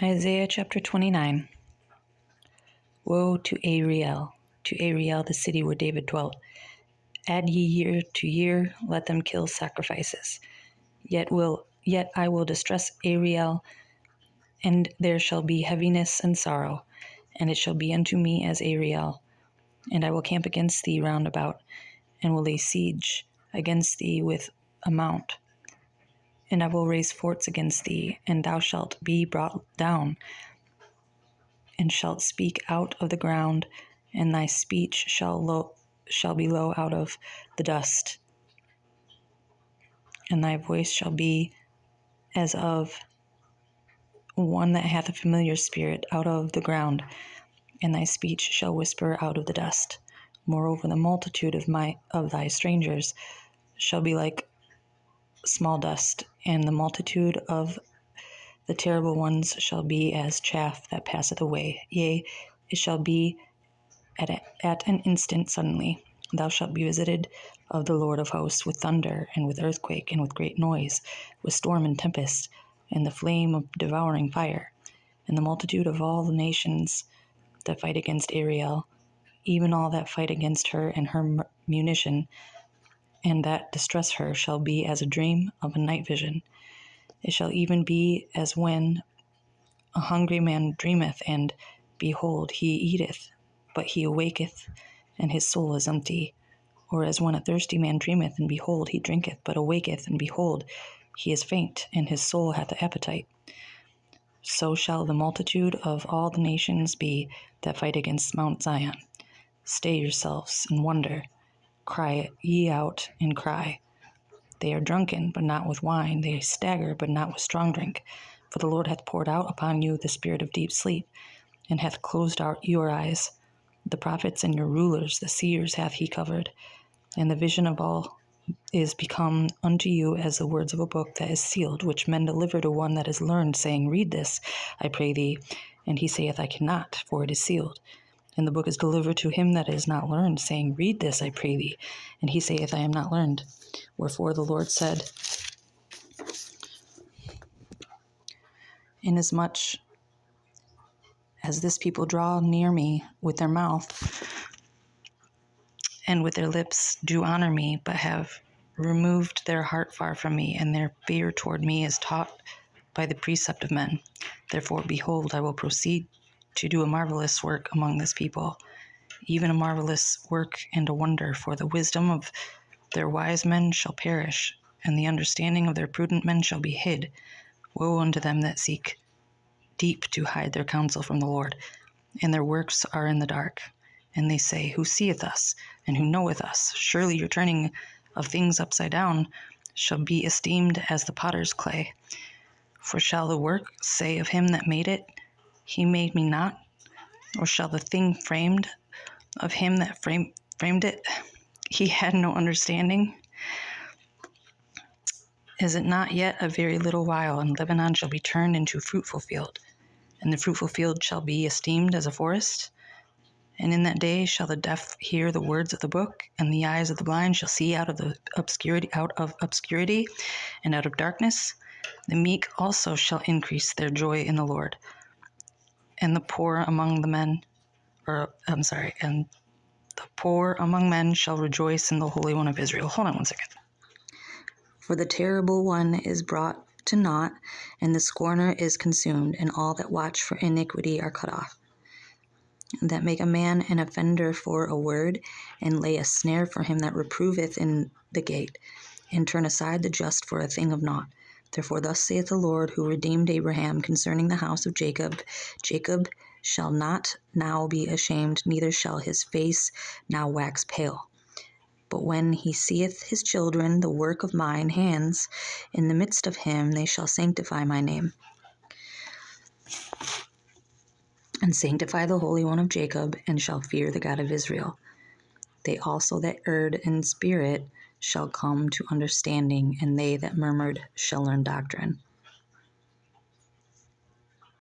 Isaiah chapter 29. Woe to Ariel, the city where David dwelt. Add ye year to year, let them kill sacrifices. Yet I will distress Ariel, and there shall be heaviness and sorrow, and it shall be unto me as Ariel. And I will camp against thee round about, and will lay siege against thee with a mount. And I will raise forts against thee, and thou shalt be brought down, and shalt speak out of the ground, and thy speech shall be low out of the dust, and thy voice shall be as of one that hath a familiar spirit out of the ground, and thy speech shall whisper out of the dust. Moreover, the multitude of thy strangers shall be like small dust, and the multitude of the terrible ones shall be as chaff that passeth away. Yea, it shall be at an instant suddenly. Thou shalt be visited of the Lord of hosts with thunder, and with earthquake, and with great noise, with storm and tempest, and the flame of devouring fire. And the multitude of all the nations that fight against Ariel, even all that fight against her and her munition, and that distress her, shall be as a dream of a night vision. It shall even be as when a hungry man dreameth, and behold, he eateth, but he awaketh, and his soul is empty. Or as when a thirsty man dreameth, and behold, he drinketh, but awaketh, and behold, he is faint, and his soul hath appetite. So shall the multitude of all the nations be that fight against Mount Zion. Stay yourselves, and wonder. Cry ye out, and cry. They are drunken, but not with wine. They stagger, but not with strong drink. For the Lord hath poured out upon you the spirit of deep sleep, and hath closed out your eyes. The prophets and your rulers, the seers, hath he covered. And the vision of all is become unto you as the words of a book that is sealed, which men deliver to one that is learned, saying, Read this, I pray thee. And he saith, I cannot, for it is sealed. And the book is delivered to him that is not learned, saying, Read this, I pray thee. And he saith, I am not learned. Wherefore the Lord said, Inasmuch as this people draw near me with their mouth, and with their lips do honor me, but have removed their heart far from me, and their fear toward me is taught by the precept of men. Therefore, behold, I will proceed to do a marvelous work among this people, even a marvelous work and a wonder, for the wisdom of their wise men shall perish, and the understanding of their prudent men shall be hid. Woe unto them that seek deep to hide their counsel from the Lord, and their works are in the dark. And they say, Who seeth us, and who knoweth us? Surely your turning of things upside down shall be esteemed as the potter's clay. For shall the work say of him that made it, He made me not? Or shall the thing framed of him that framed it, He had no understanding? Is it not yet a very little while, and Lebanon shall be turned into a fruitful field, and the fruitful field shall be esteemed as a forest? And in that day shall the deaf hear the words of the book, and the eyes of the blind shall see out of obscurity, and out of darkness. The meek also shall increase their joy in the Lord, and the poor among men shall rejoice in the Holy One of Israel. Hold on one second. For the terrible one is brought to naught, and the scorner is consumed, and all that watch for iniquity are cut off. That make a man an offender for a word, and lay a snare for him that reproveth in the gate, and turn aside the just for a thing of naught. Therefore thus saith the Lord, who redeemed Abraham concerning the house of Jacob, Jacob shall not now be ashamed, neither shall his face now wax pale. But when he seeth his children, the work of mine hands, in the midst of him they shall sanctify my name, and sanctify the Holy One of Jacob, and shall fear the God of Israel. They also that erred in spirit shall come to understanding, and they that murmured shall learn doctrine.